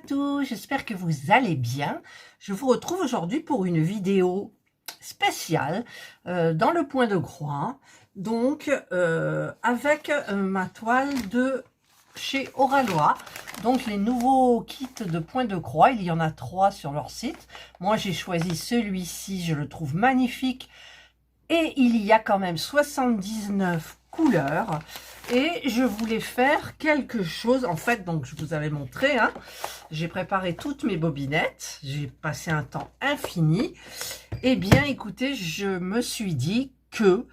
tous, j'espère que vous allez bien. Je vous retrouve aujourd'hui pour une vidéo spéciale dans le point de croix, donc avec ma toile de chez Oralois, donc les nouveaux kits de point de croix, il y en a 3 sur leur site. Moi j'ai choisi celui-ci, je le trouve magnifique et il y a quand même 79 couleurs. Et je voulais faire quelque chose, en fait, donc je vous avais montré, hein, j'ai préparé toutes mes bobinettes, j'ai passé un temps infini. Eh bien, écoutez, je me suis dit que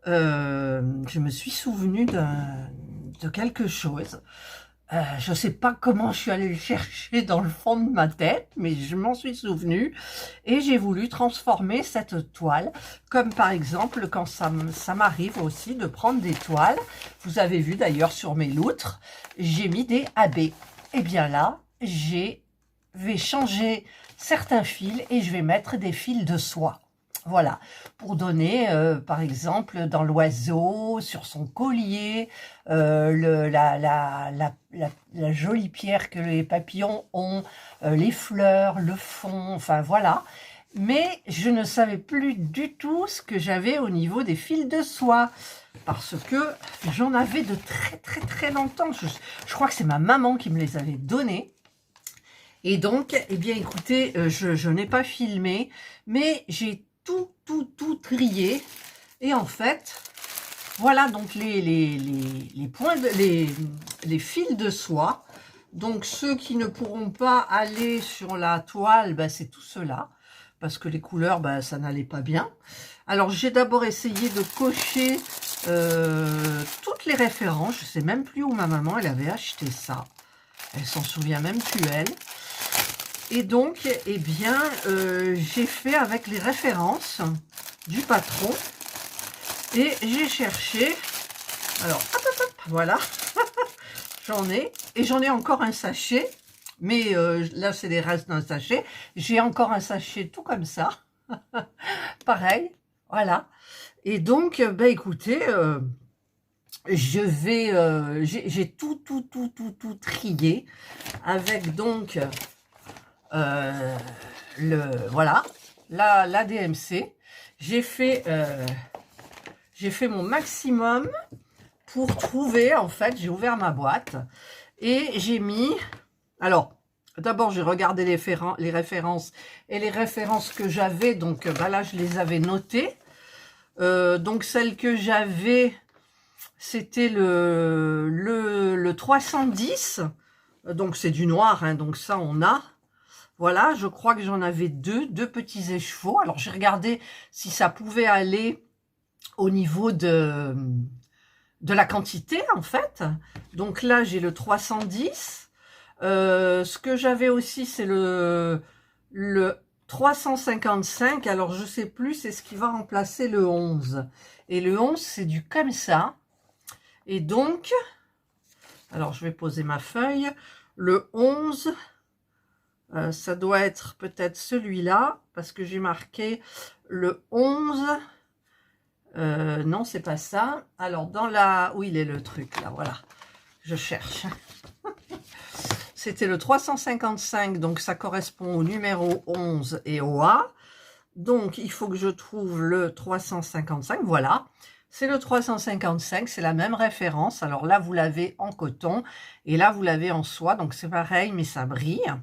je me suis souvenu de quelque chose. Je ne sais pas comment je suis allée le chercher dans le fond de ma tête, mais je m'en suis souvenu et j'ai voulu transformer cette toile, comme par exemple quand ça m'arrive aussi de prendre des toiles. Vous avez vu d'ailleurs sur mes loutres, j'ai mis des AB. Et bien là, je vais changer certains fils et je vais mettre des fils de soie. Voilà, pour donner, par exemple, dans l'oiseau, sur son collier, la jolie pierre que les papillons ont, les fleurs, le fond, enfin voilà. Mais je ne savais plus du tout ce que j'avais au niveau des fils de soie, parce que j'en avais de très longtemps. Je crois que c'est ma maman qui me les avait donnés. Et donc, eh bien, écoutez, je n'ai pas filmé, mais j'ai tout trié. Et en fait, voilà donc les fils de soie. Donc, ceux qui ne pourront pas aller sur la toile, ben, c'est tout cela. Parce que les couleurs, ben, ça n'allait pas bien. Alors, j'ai d'abord essayé de cocher toutes les références. Je ne sais même plus où ma maman, elle avait acheté ça. Elle s'en souvient même plus, elle. Et donc, eh bien, j'ai fait avec les références du patron et j'ai cherché. Alors, hop, voilà, j'en ai. Et j'en ai encore un sachet, mais là, c'est les restes d'un sachet. J'ai encore un sachet tout comme ça. Pareil, voilà. Et donc, ben, écoutez, j'ai tout trié avec donc... voilà, la DMC. J'ai fait mon maximum pour trouver, en fait, j'ai ouvert ma boîte et j'ai mis, alors, d'abord j'ai regardé les références et les références que j'avais, donc bah là je les avais notées. Donc celle que j'avais, c'était le 310, donc c'est du noir, hein, donc ça on a. Voilà, je crois que j'en avais deux petits écheveaux. Alors, j'ai regardé si ça pouvait aller au niveau de la quantité, en fait. Donc là, j'ai le 310. Ce que j'avais aussi, c'est le 355. Alors, je sais plus, c'est ce qui va remplacer le 11. Et le 11, c'est du comme ça. Et donc, alors, je vais poser ma feuille. Le 11... ça doit être peut-être celui-là, parce que j'ai marqué le 11. Non, c'est pas ça. Alors, dans la... Où il est le truc, là, voilà. Je cherche. C'était le 355, donc ça correspond au numéro 11 et au A. Donc, il faut que je trouve le 355, voilà. C'est le 355, c'est la même référence. Alors là, vous l'avez en coton et là, vous l'avez en soie. Donc, c'est pareil, mais ça brille.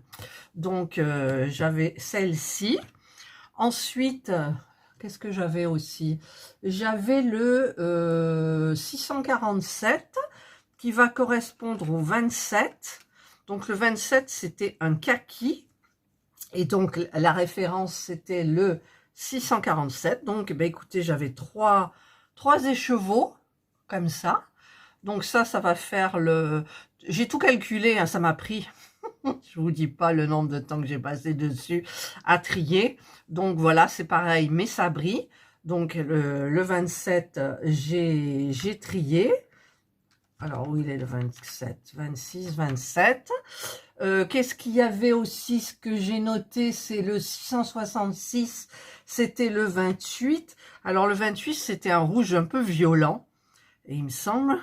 Donc, j'avais celle-ci. Ensuite, qu'est-ce que j'avais aussi? J'avais le 647 qui va correspondre au 27. Donc, le 27, c'était un kaki. Et donc, la référence, c'était le 647. Donc, ben, écoutez, j'avais trois écheveaux, comme ça. Donc, ça va faire le... J'ai tout calculé, hein, ça m'a pris... Je vous dis pas le nombre de temps que j'ai passé dessus à trier. Donc, voilà, c'est pareil, mais ça brille. Donc, le 27, j'ai trié. Alors, où il est le 27? 26, 27. Qu'est-ce qu'il y avait aussi? Ce que j'ai noté, c'est le 666. C'était le 28. Alors, le 28, c'était un rouge un peu violent. Et il me semble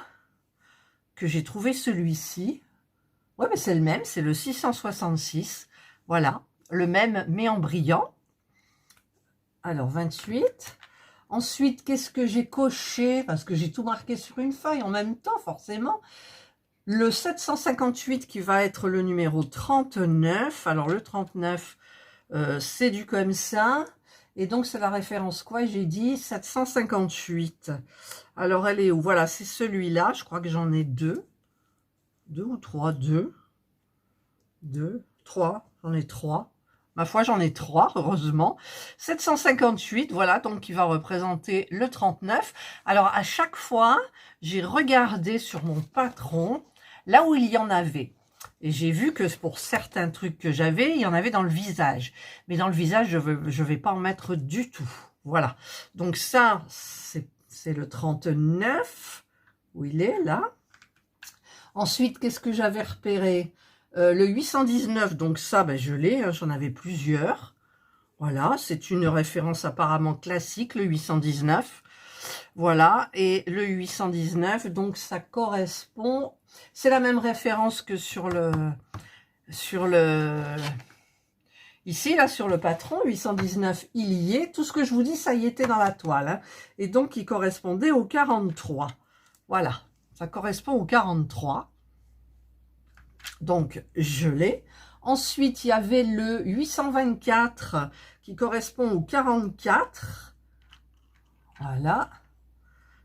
que j'ai trouvé celui-ci. Ouais, mais c'est le même, c'est le 666. Voilà, le même, mais en brillant. Alors, 28. Ensuite, qu'est-ce que j'ai coché? Parce que j'ai tout marqué sur une feuille en même temps, forcément. Le 758 qui va être le numéro 39. Alors, le 39, c'est du comme ça. Et donc, c'est la référence quoi? J'ai dit 758. Alors, elle est où? Voilà, c'est celui-là. Je crois que j'en ai deux. Deux ou trois? Deux. Deux. Trois. J'en ai trois. Ma foi, j'en ai trois, heureusement. 758, voilà, donc qui va représenter le 39. Alors, à chaque fois, j'ai regardé sur mon patron, là où il y en avait. Et j'ai vu que pour certains trucs que j'avais, il y en avait dans le visage. Mais dans le visage, je vais pas en mettre du tout. Voilà. Donc ça, c'est le 39, où il est, là. Ensuite, qu'est-ce que j'avais repéré? Le 819, donc ça, ben, je l'ai, hein, j'en avais plusieurs. Voilà, c'est une référence apparemment classique, le 819. Voilà, et le 819, donc ça correspond... C'est la même référence que sur le... Ici, là, sur le patron, 819, il y est. Tout ce que je vous dis, ça y était dans la toile. Hein. Et donc, il correspondait au 43. Voilà, ça correspond au 43. Donc, je l'ai. Ensuite, il y avait le 824 qui correspond au 44. Voilà.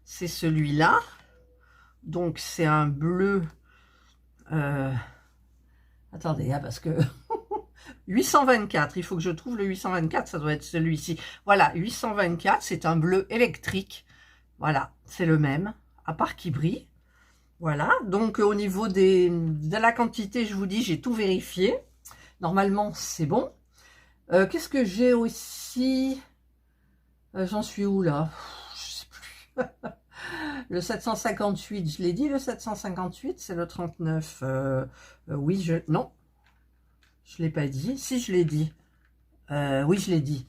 C'est celui-là. Donc, c'est un bleu. Attendez, hein, parce que 824, il faut que je trouve le 824, ça doit être celui-ci. Voilà, 824, c'est un bleu électrique. Voilà, c'est le même, à part qu'il brille. Voilà, donc au niveau de la quantité, je vous dis, j'ai tout vérifié. Normalement, c'est bon. Qu'est-ce que j'ai aussi? J'en suis où là? Je sais plus. Le 758, je l'ai dit, le 758, c'est le 39. Oui, non, je ne l'ai pas dit. Si, je l'ai dit. Oui, je l'ai dit.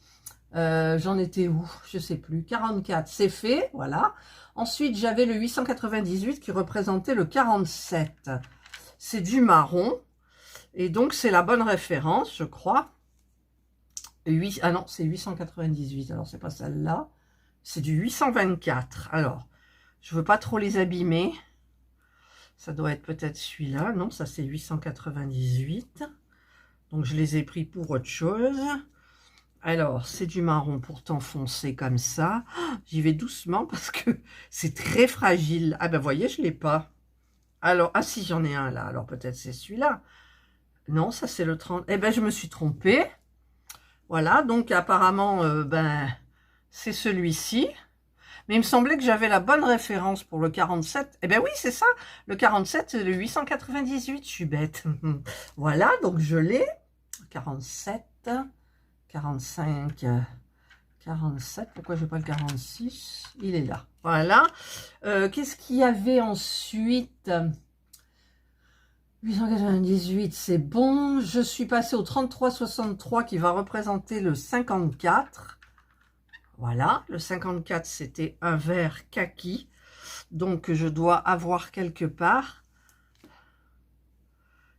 J'en étais où? Je sais plus. 44, c'est fait, voilà. Ensuite, j'avais le 898 qui représentait le 47. C'est du marron. Et donc, c'est la bonne référence, je crois. Ah non, c'est 898. Alors, c'est pas celle-là. C'est du 824. Alors, je veux pas trop les abîmer. Ça doit être peut-être celui-là. Non, ça, c'est 898. Donc, je les ai pris pour autre chose. Alors, c'est du marron pourtant foncé comme ça. J'y vais doucement parce que c'est très fragile. Ah ben, voyez, je ne l'ai pas. Alors, ah si, j'en ai un là. Alors, peut-être c'est celui-là. Non, ça, c'est le 30. Eh ben, je me suis trompée. Voilà, donc apparemment, ben, c'est celui-ci. Mais il me semblait que j'avais la bonne référence pour le 47. Eh ben oui, c'est ça. Le 47, c'est le 898. Je suis bête. Voilà, donc je l'ai. 47... 45, 47, pourquoi je n'ai pas le 46? Il est là, voilà. Qu'est-ce qu'il y avait ensuite? 898, c'est bon. Je suis passée au 3363 qui va représenter le 54. Voilà, le 54, c'était un vert kaki. Donc, je dois avoir quelque part.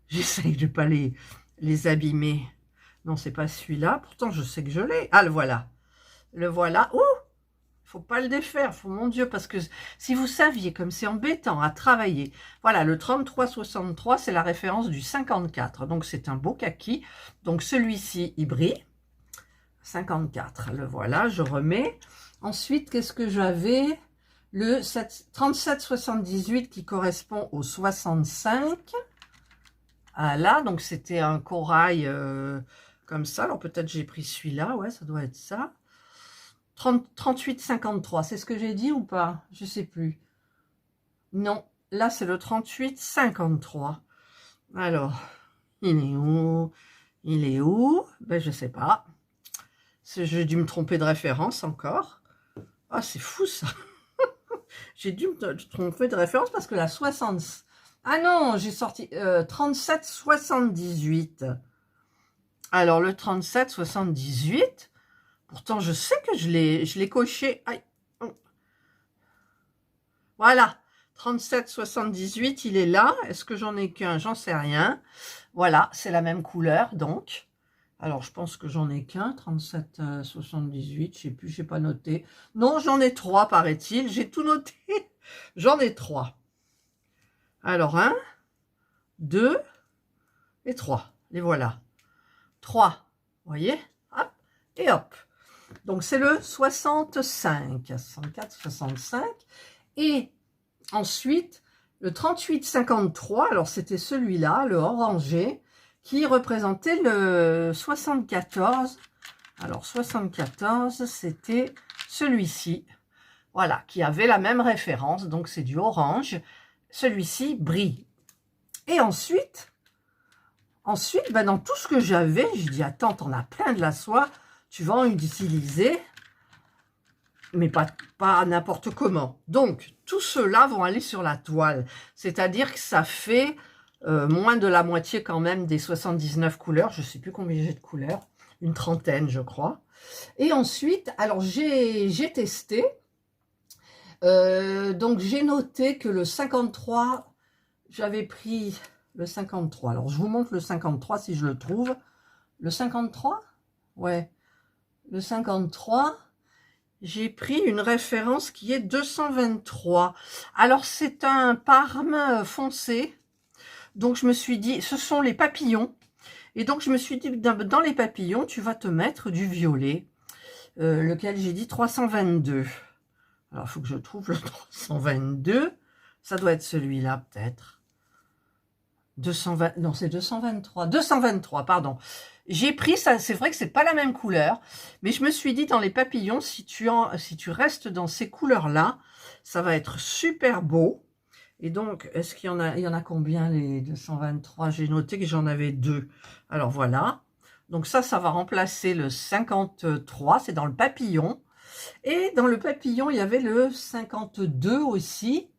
J'essaye de ne pas les abîmer. Non, c'est pas celui-là. Pourtant, je sais que je l'ai. Ah, le voilà. Le voilà. Ouh! Faut pas le défaire. Faut, mon Dieu, parce que si vous saviez comme c'est embêtant à travailler. Voilà, le 3363, c'est la référence du 54. Donc, c'est un beau kaki. Donc, celui-ci, il brille. 54. Le voilà, je remets. Ensuite, qu'est-ce que j'avais? Le 3778 qui correspond au 65. Ah là, donc c'était un corail... comme ça, alors peut-être j'ai pris celui-là, ouais, ça doit être ça. 38,53, c'est ce que j'ai dit ou pas? Je sais plus. Non, là c'est le 38,53. Alors, il est où? Il est où? Ben je sais pas. J'ai dû me tromper de référence encore. Ah, c'est fou ça. J'ai dû me tromper de référence parce que la 60... Ah non, j'ai sorti 37,78. Alors, le 37,78, pourtant, je sais que je l'ai coché. Aïe. Voilà, 37,78, il est là. Est-ce que j'en ai qu'un? J'en sais rien. Voilà, c'est la même couleur, donc. Alors, je pense que j'en ai qu'un, 37,78, je sais plus, j'ai pas noté. Non, j'en ai 3, paraît-il. J'ai tout noté. J'en ai 3. Alors, 1, 2 et 3. Les voilà. 3, vous voyez? Hop, et hop. Donc, c'est le 65. 64, 65. Et ensuite, le 38,53, alors c'était celui-là, le orangé, qui représentait le 74. Alors, 74, c'était celui-ci, voilà, qui avait la même référence, donc c'est du orange. Celui-ci brille. Et ensuite, ben, dans tout ce que j'avais, je dis, attends, t'en as plein de la soie, tu vas en utiliser, mais pas n'importe comment. Donc, tous ceux-là vont aller sur la toile. C'est-à-dire que ça fait moins de la moitié quand même des 79 couleurs. Je ne sais plus combien j'ai de couleurs. Une trentaine, je crois. Et ensuite, alors j'ai testé. Donc, j'ai noté que le 53, j'avais pris le 53. Alors, je vous montre le 53 si je le trouve. Le 53? Ouais. Le 53... j'ai pris une référence qui est 223. Alors, c'est un parme foncé. Donc, je me suis dit, ce sont les papillons. Et donc, je me suis dit, dans les papillons, tu vas te mettre du violet. Lequel j'ai dit 322. Alors, il faut que je trouve le 322. Ça doit être celui-là, peut-être. 220, non, c'est 223. 223, pardon. J'ai pris ça, c'est vrai que c'est pas la même couleur, mais je me suis dit dans les papillons, si tu restes dans ces couleurs-là, ça va être super beau. Et donc, est-ce qu'il y en a, combien les 223? J'ai noté que j'en avais 2. Alors voilà. Donc ça va remplacer le 53, c'est dans le papillon. Et dans le papillon, il y avait le 52 aussi.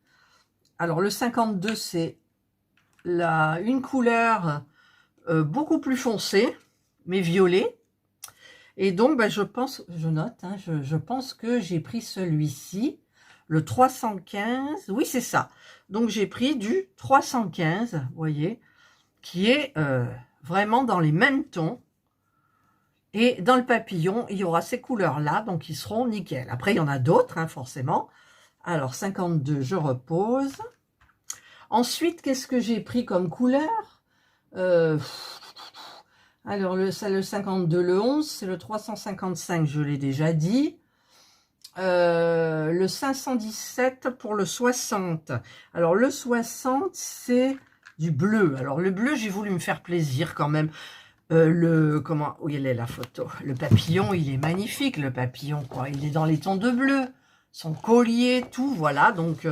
Alors le 52, c'est une couleur beaucoup plus foncée, mais violet. Et donc, ben, je pense, je note, hein, je pense que j'ai pris celui-ci, le 315. Oui, c'est ça. Donc, j'ai pris du 315, vous voyez, qui est vraiment dans les mêmes tons. Et dans le papillon, il y aura ces couleurs-là, donc ils seront nickel. Après, il y en a d'autres, hein, forcément. Alors, 52, je repose. Ensuite, qu'est-ce que j'ai pris comme couleur? Alors, le 52, le 11, c'est le 355, je l'ai déjà dit. Le 517 pour le 60. Alors, le 60, c'est du bleu. Alors, le bleu, j'ai voulu me faire plaisir quand même. Où il est la photo? Le papillon, il est magnifique, le papillon, quoi. Il est dans les tons de bleu. Son collier, tout, voilà. Donc,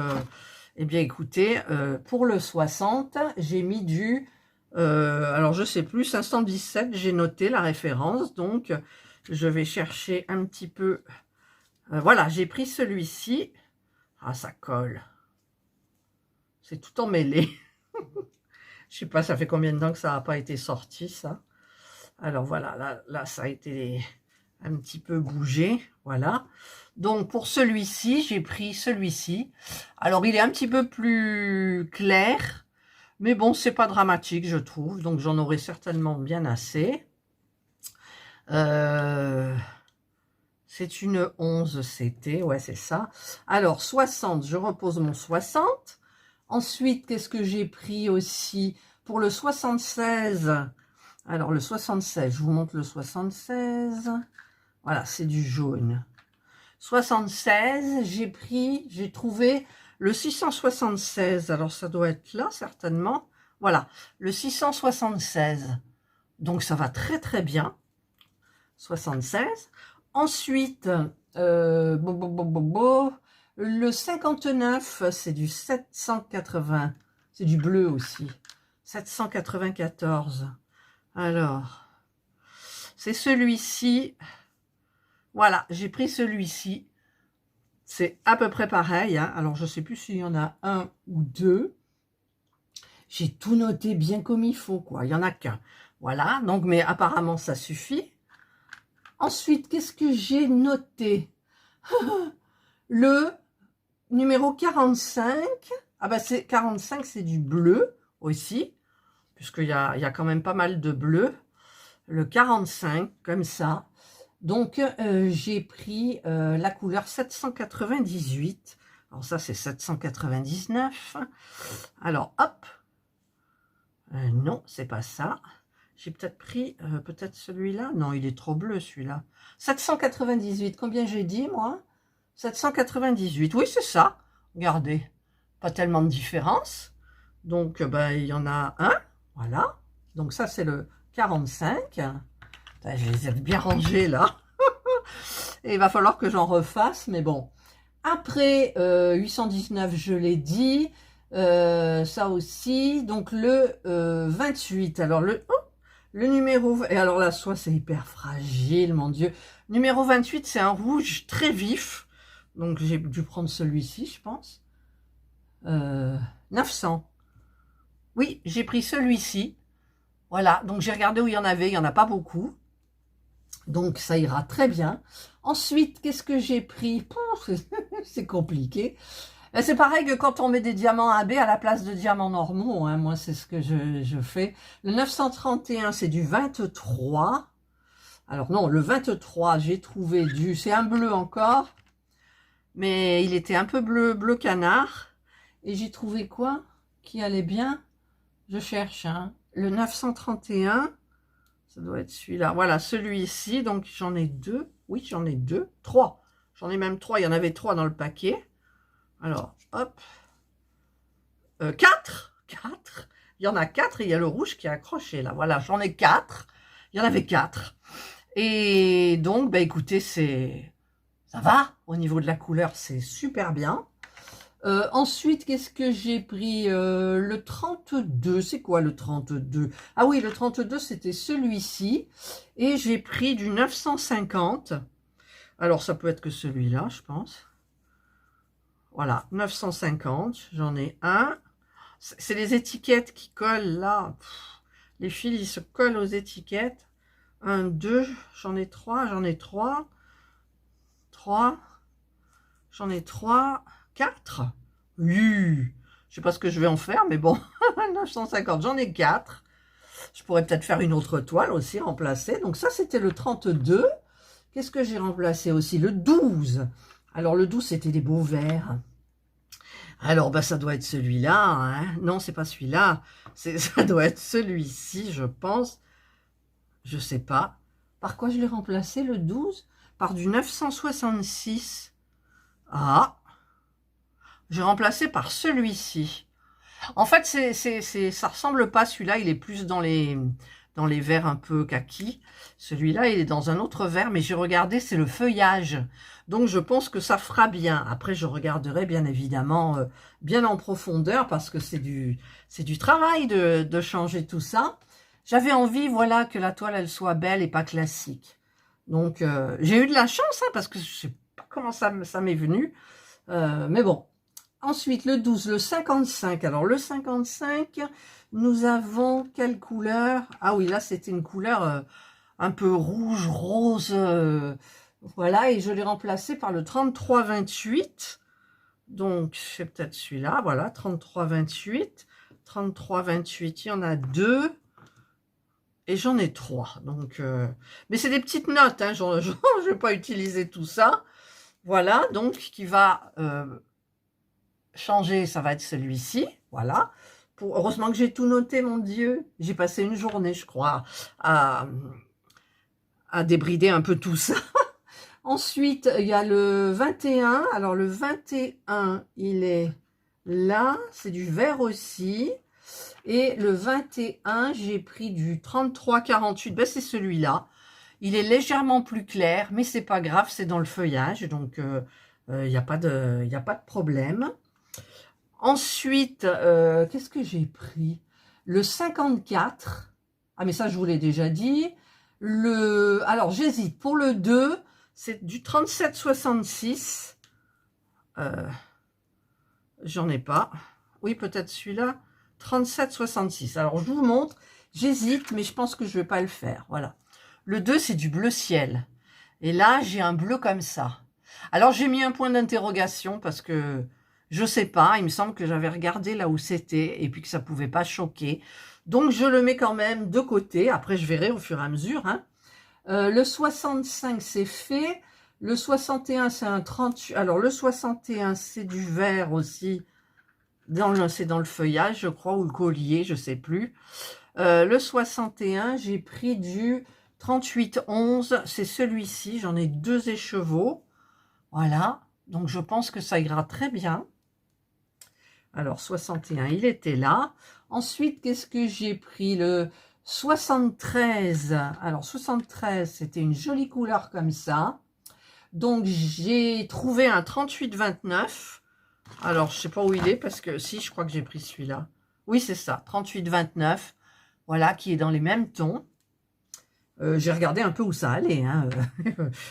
eh bien, écoutez, pour le 60, j'ai mis du... alors, je sais plus, 517, j'ai noté la référence. Donc, je vais chercher un petit peu... voilà, j'ai pris celui-ci. Ah, ça colle. C'est tout emmêlé. Je sais pas, ça fait combien de temps que ça n'a pas été sorti, ça. Alors, voilà, là, ça a été un petit peu bougé. Voilà. Donc, pour celui-ci, j'ai pris celui-ci. Alors, il est un petit peu plus clair. Mais bon, c'est pas dramatique, je trouve. Donc, j'en aurai certainement bien assez. C'est une 11, c'était. Ouais, c'est ça. Alors, 60, je repose mon 60. Ensuite, qu'est-ce que j'ai pris aussi pour le 76? Alors, le 76, je vous montre le 76. Voilà, c'est du jaune. 76, j'ai trouvé le 676. Alors, ça doit être là, certainement. Voilà, le 676. Donc, ça va très, très bien. 76. Ensuite, le 59, c'est du 780. C'est du bleu aussi. 794. Alors, c'est celui-ci. Voilà, j'ai pris celui-ci. C'est à peu près pareil. Hein. Alors, je ne sais plus s'il y en a un ou deux. J'ai tout noté bien comme il faut, quoi. Il n'y en a qu'un. Voilà, donc, mais apparemment, ça suffit. Ensuite, qu'est-ce que j'ai noté? Le numéro 45. Ah bah c'est 45, c'est du bleu aussi, puisqu'il y a quand même pas mal de bleu. Le 45, comme ça. Donc, j'ai pris la couleur 798. Alors ça, c'est 799. Alors, hop. Non, c'est pas ça. J'ai peut-être pris peut-être celui-là. Non, il est trop bleu, celui-là. 798. Combien j'ai dit, moi? 798. Oui, c'est ça. Regardez. Pas tellement de différence. Donc, ben, il y en a un. Voilà. Donc, ça, c'est le 45. Je les ai bien rangés, là. Et il va falloir que j'en refasse, mais bon. Après, 819, je l'ai dit. Ça aussi. Donc, le 28. Alors, le numéro... Et alors, la soie, c'est hyper fragile, mon Dieu. Numéro 28, c'est un rouge très vif. Donc, j'ai dû prendre celui-ci, je pense. 900. Oui, j'ai pris celui-ci. Voilà, donc j'ai regardé où il y en avait. Il n'y en a pas beaucoup. Donc, ça ira très bien. Ensuite, qu'est-ce que j'ai pris? C'est compliqué. C'est pareil que quand on met des diamants AB à la place de diamants normaux. Hein. Moi, c'est ce que je fais. Le 931, c'est du 23. Alors non, le 23, j'ai trouvé du... C'est un bleu encore. Mais il était un peu bleu canard. Et j'ai trouvé quoi qui allait bien? Je cherche. Hein. Le 931... Ça doit être celui-là. Voilà, celui-ci. Donc, j'en ai deux. Oui, j'en ai deux. Trois. J'en ai même trois. Il y en avait trois dans le paquet. Alors, hop. Quatre. Quatre. Il y en a quatre et il y a le rouge qui est accroché là. Voilà, j'en ai quatre. Il y en avait quatre. Et donc, bah, écoutez, ça va. Au niveau de la couleur, c'est super bien. Ensuite, qu'est-ce que j'ai pris? Le 32, c'est quoi le 32? Ah oui, le 32, c'était celui-ci. Et j'ai pris du 950. Alors, ça peut être que celui-là, je pense. Voilà, 950. J'en ai un. C'est les étiquettes qui collent là. Les fils, ils se collent aux étiquettes. Un, deux, j'en ai trois, Trois. J'en ai trois. 4. Oui. Je sais pas ce que je vais en faire, mais bon. 950, j'en ai 4. Je pourrais peut-être faire une autre toile aussi, remplacer. Donc ça, c'était le 32. Qu'est-ce que j'ai remplacé aussi? Le 12. Alors, le 12, c'était des beaux verts. Alors, bah, ça doit être celui-là. Hein. Non, c'est pas celui-là. Ça doit être celui-ci, je pense. Je sais pas. Par quoi je l'ai remplacé, le 12? Par du 966. Ah, j'ai remplacé par celui-ci. En fait, ça ressemble pas. Celui-là, il est plus dans les verts un peu kaki. Celui-là, il est dans un autre vert, mais j'ai regardé, c'est le feuillage. Donc, je pense que ça fera bien. Après, je regarderai bien évidemment bien en profondeur parce que c'est du travail de changer tout ça. J'avais envie, voilà, que la toile, elle soit belle et pas classique. Donc, j'ai eu de la chance, hein, parce que je sais pas comment ça m'est venu. Mais bon. Ensuite, le 12, le 55. Alors, le 55, nous avons quelle couleur? Ah oui, là, c'était une couleur un peu rouge, rose. Voilà, et je l'ai remplacé par le 33-28. Donc, c'est peut-être celui-là. Voilà, 33-28. 33-28, il y en a deux. Et j'en ai trois. Donc, mais c'est des petites notes. Hein, je ne vais pas utiliser tout ça. Voilà, donc, qui va... changer, ça va être celui-ci, voilà. Heureusement que j'ai tout noté, mon Dieu. J'ai passé une journée, je crois, à débrider un peu tout ça. Ensuite, il y a le 21. Alors, le 21, il est là. C'est du vert aussi. Et le 21, j'ai pris du 33-48. Ben, c'est celui-là. Il est légèrement plus clair, mais c'est pas grave, c'est dans le feuillage. Donc, il n'y a pas de problème. Ensuite, qu'est-ce que j'ai pris? Le 54. Ah, mais ça, je vous l'ai déjà dit. Alors, j'hésite. Pour le 2, c'est du 37,66. J'en ai pas. Oui, peut-être celui-là. 37,66. Alors, je vous montre. J'hésite, mais je pense que je vais pas le faire. Voilà. Le 2, c'est du bleu ciel. Et là, j'ai un bleu comme ça. Alors, j'ai mis un point d'interrogation parce que Je sais pas, il me semble que j'avais regardé là où c'était et puis que ça pouvait pas choquer. Donc je le mets quand même de côté. Après je verrai au fur et à mesure. Hein. Le 65 c'est fait. Le 61 c'est un 38. Alors le 61 c'est du vert aussi. C'est dans le feuillage je crois ou le collier, je sais plus. Le 61 j'ai pris du 38-11. C'est celui-ci. J'en ai 2 écheveaux. Voilà. Donc je pense que ça ira très bien. Alors 61 il était là. Ensuite qu'est-ce que j'ai pris? Le 73. Alors 73 c'était une jolie couleur comme ça. Donc j'ai trouvé un 38-29. Alors je sais pas où il est parce que si je crois que j'ai pris celui-là. Oui c'est ça, 38-29. Voilà, qui est dans les mêmes tons. J'ai regardé un peu où ça allait. Hein.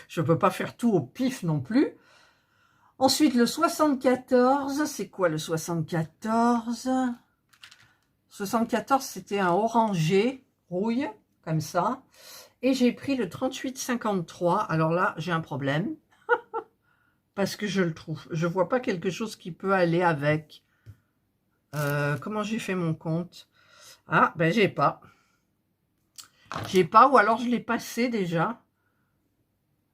Je peux pas faire tout au pif non plus. Ensuite, le 74, c'est quoi le 74? 74, c'était un orangé, rouille, comme ça. Et j'ai pris le 38-53. Alors là, j'ai un problème. Parce que je le trouve. Je vois pas quelque chose qui peut aller avec. Comment j'ai fait mon compte? Ah, ben j'ai pas. J'ai pas, ou alors je l'ai passé déjà.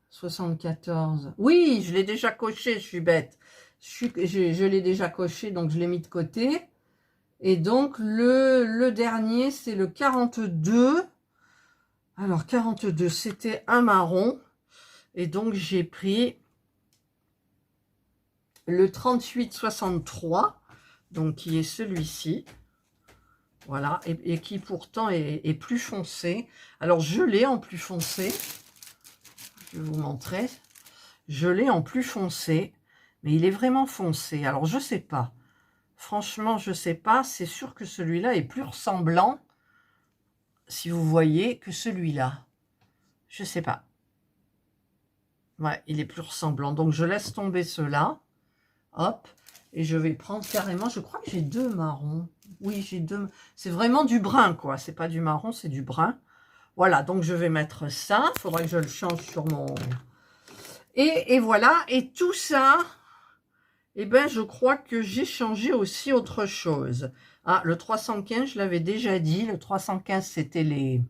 74. Oui, je l'ai déjà coché, je suis bête. Je l'ai déjà coché, donc je l'ai mis de côté. Et donc, le dernier, c'est le 42. Alors, 42, c'était un marron. Et donc, j'ai pris le 38-63, donc qui est celui-ci. Voilà, et qui pourtant est plus foncé. Alors, je l'ai en plus foncé. Je vais vous montrer. Je l'ai en plus foncé, mais il est vraiment foncé. Alors, je sais pas. Franchement, je sais pas. C'est sûr que celui-là est plus ressemblant, si vous voyez, que celui-là. Je sais pas. Ouais, il est plus ressemblant. Donc, je laisse tomber ceux-là. Hop. Et je vais prendre carrément... Je crois que j'ai 2 marrons. Oui, j'ai 2... C'est vraiment du brun, quoi. C'est pas du marron, c'est du brun. Voilà, donc je vais mettre ça. Il faudra que je le change sur mon... Et voilà. Et tout ça... Eh bien, je crois que j'ai changé aussi autre chose. Ah, le 315, je l'avais déjà dit. Le 315, c'était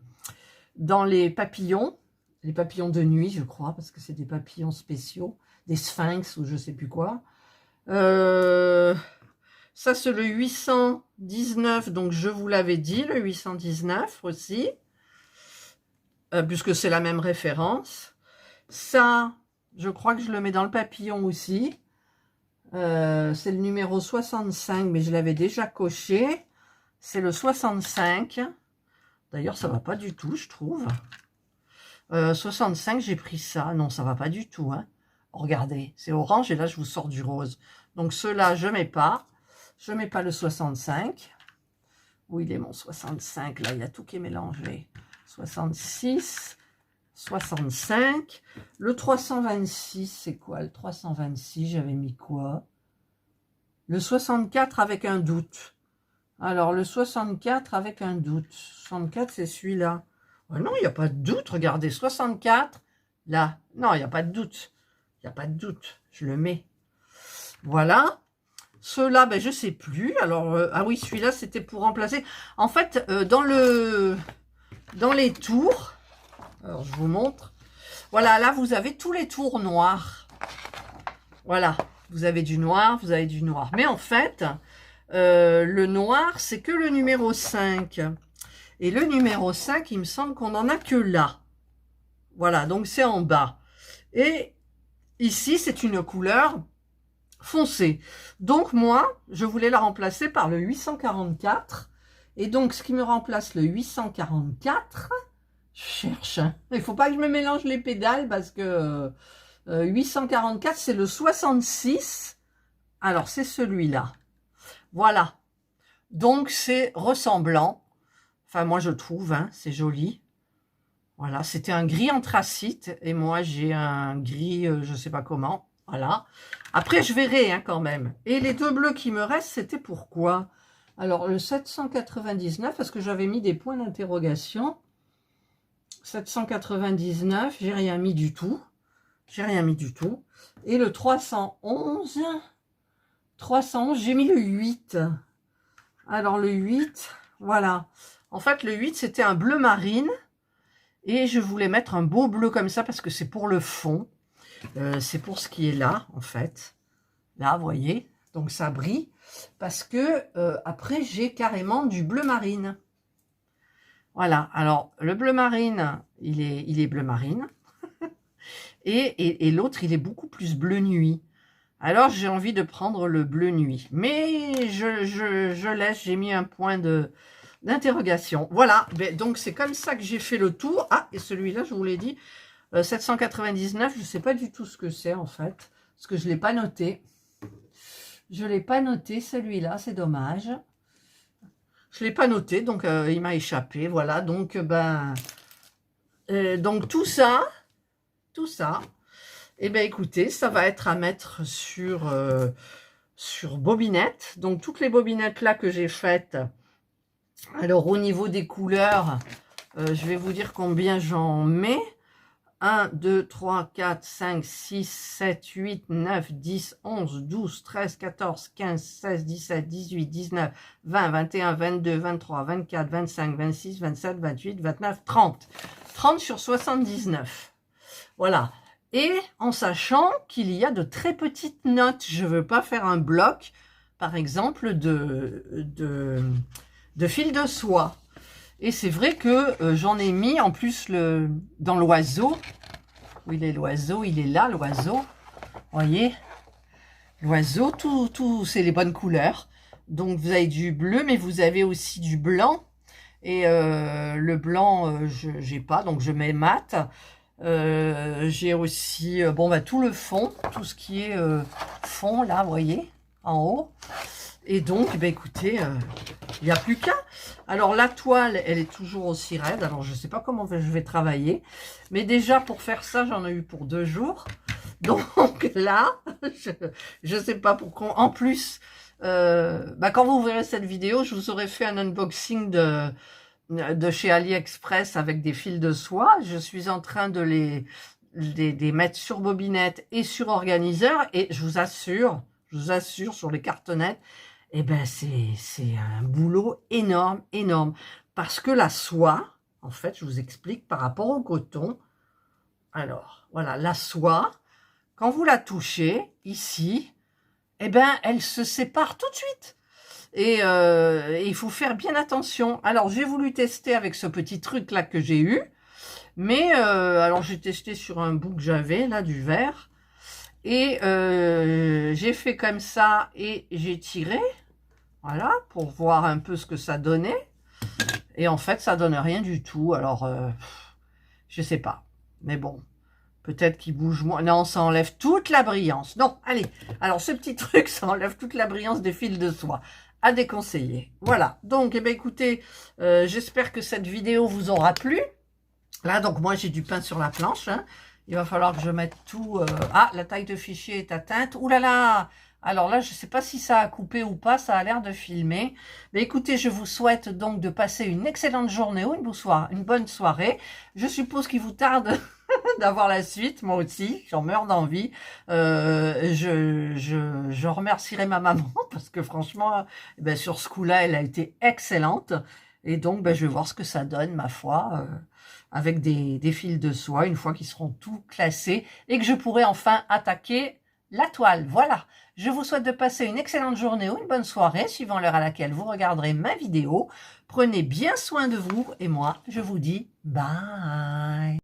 dans les papillons de nuit, je crois, parce que c'est des papillons spéciaux, des sphinx ou je sais plus quoi. Ça, c'est le 819, donc je vous l'avais dit, le 819 aussi, puisque c'est la même référence. Ça, je crois que je le mets dans le papillon aussi. C'est le numéro 65, mais je l'avais déjà coché. C'est le 65. D'ailleurs, ça va pas du tout, je trouve. 65, j'ai pris ça. Non, ça va pas du tout. Hein. Regardez, c'est orange et là, je vous sors du rose. Donc, ceux-là, je mets pas. Je mets pas le 65. Où il est mon 65? Là, il y a tout qui est mélangé. 66, 65. Le 326, c'est quoi? Le 326, j'avais mis quoi? Le 64 avec un doute. Alors, le 64 avec un doute. 64, c'est celui-là. Oh non, il n'y a pas de doute. Regardez, 64. Là. Non, il n'y a pas de doute. Il n'y a pas de doute. Je le mets. Voilà. Ceux-là, ben, je ne sais plus. Alors, ah oui, celui-là, c'était pour remplacer. En fait, dans les tours, alors je vous montre. Voilà, là, vous avez tous les tours noirs. Voilà. Vous avez du noir, vous avez du noir. Mais en fait, le noir, c'est que le numéro 5. Et le numéro 5, il me semble qu'on n'en a que là. Voilà, donc c'est en bas. Et ici, c'est une couleur foncée. Donc moi, je voulais la remplacer par le 844. Et donc, ce qui me remplace le 844, je cherche. Hein. Il ne faut pas que je me mélange les pédales parce que 844, c'est le 66. Alors, c'est celui-là. Voilà. Donc, c'est ressemblant. Enfin, moi, je trouve, hein, c'est joli. Voilà, c'était un gris anthracite. Et moi, j'ai un gris, je ne sais pas comment. Voilà. Après, je verrai hein, quand même. Et les 2 bleus qui me restent, c'était pourquoi? Alors, le 799, parce que j'avais mis des points d'interrogation. 799, j'ai rien mis du tout. J'ai rien mis du tout. Et le 311... 311, j'ai mis le 8. Alors le 8, voilà. En fait, le 8, c'était un bleu marine. Et je voulais mettre un beau bleu comme ça parce que c'est pour le fond. C'est pour ce qui est là, en fait. Là, vous voyez. Donc ça brille. Parce que après, j'ai carrément du bleu marine. Voilà. Alors, le bleu marine, il est bleu marine. et l'autre, il est beaucoup plus bleu nuit. Alors, j'ai envie de prendre le bleu nuit. Mais je laisse, j'ai mis un point d'interrogation. Voilà, donc c'est comme ça que j'ai fait le tour. Ah, et celui-là, je vous l'ai dit, 799, je ne sais pas du tout ce que c'est en fait, parce que je ne l'ai pas noté. Je ne l'ai pas noté, celui-là, c'est dommage. Je ne l'ai pas noté, donc il m'a échappé. Voilà, donc, donc tout ça, eh bien écoutez, ça va être à mettre sur bobinette. Donc toutes les bobinettes là que j'ai faites, alors au niveau des couleurs, je vais vous dire combien j'en mets. 1, 2, 3, 4, 5, 6, 7, 8, 9, 10, 11, 12, 13, 14, 15, 16, 17, 18, 19, 20, 21, 22, 23, 24, 25, 26, 27, 28, 29, 30. 30 sur 79. Voilà. Et en sachant qu'il y a de très petites notes. Je ne veux pas faire un bloc, par exemple, de fil de soie. Et c'est vrai que j'en ai mis en plus dans l'oiseau. Où il est l'oiseau? Il est là, l'oiseau. Voyez? L'oiseau, tout c'est les bonnes couleurs. Donc vous avez du bleu, mais vous avez aussi du blanc. Et le blanc, j'ai pas, donc je mets mat. J'ai aussi tout le fond, tout ce qui est fond là, vous voyez, en haut. Et donc, écoutez, il n'y a plus qu'un. Alors, la toile, elle est toujours aussi raide. Alors, je ne sais pas comment je vais travailler. Mais déjà, pour faire ça, j'en ai eu pour 2 jours. Donc là, je ne sais pas pourquoi. En plus, quand vous verrez cette vidéo, je vous aurai fait un unboxing de chez AliExpress avec des fils de soie. Je suis en train de les mettre sur bobinette et sur organiseur. Et je vous assure, sur les cartonnettes, eh ben c'est un boulot énorme, énorme. Parce que la soie, en fait, je vous explique par rapport au coton. Alors, voilà, la soie, quand vous la touchez, ici, eh ben, elle se sépare tout de suite. Et il faut faire bien attention. Alors, j'ai voulu tester avec ce petit truc-là que j'ai eu. Mais, alors, j'ai testé sur un bout que j'avais, là, du verre. Et j'ai fait comme ça et j'ai tiré. Voilà, pour voir un peu ce que ça donnait. Et en fait, ça donne rien du tout. Alors, je sais pas. Mais bon, peut-être qu'il bouge moins. Non, ça enlève toute la brillance. Non, allez. Alors, ce petit truc, ça enlève toute la brillance des fils de soie. À déconseiller. Voilà. Donc, écoutez, j'espère que cette vidéo vous aura plu. Là, donc, moi, j'ai du pain sur la planche. Hein. Il va falloir que je mette tout. Ah, la taille de fichier est atteinte. Ouh là là! Alors là, je ne sais pas si ça a coupé ou pas, ça a l'air de filmer. Mais écoutez, je vous souhaite donc de passer une excellente journée ou une bonne soirée. Je suppose qu'il vous tarde d'avoir la suite, moi aussi, j'en meurs d'envie. Je remercierai ma maman parce que franchement, sur ce coup-là, elle a été excellente. Et donc, je vais voir ce que ça donne, ma foi, avec des fils de soie, une fois qu'ils seront tout classés et que je pourrai enfin attaquer la toile. Voilà. Je vous souhaite de passer une excellente journée ou une bonne soirée, suivant l'heure à laquelle vous regarderez ma vidéo. Prenez bien soin de vous et moi, je vous dis bye.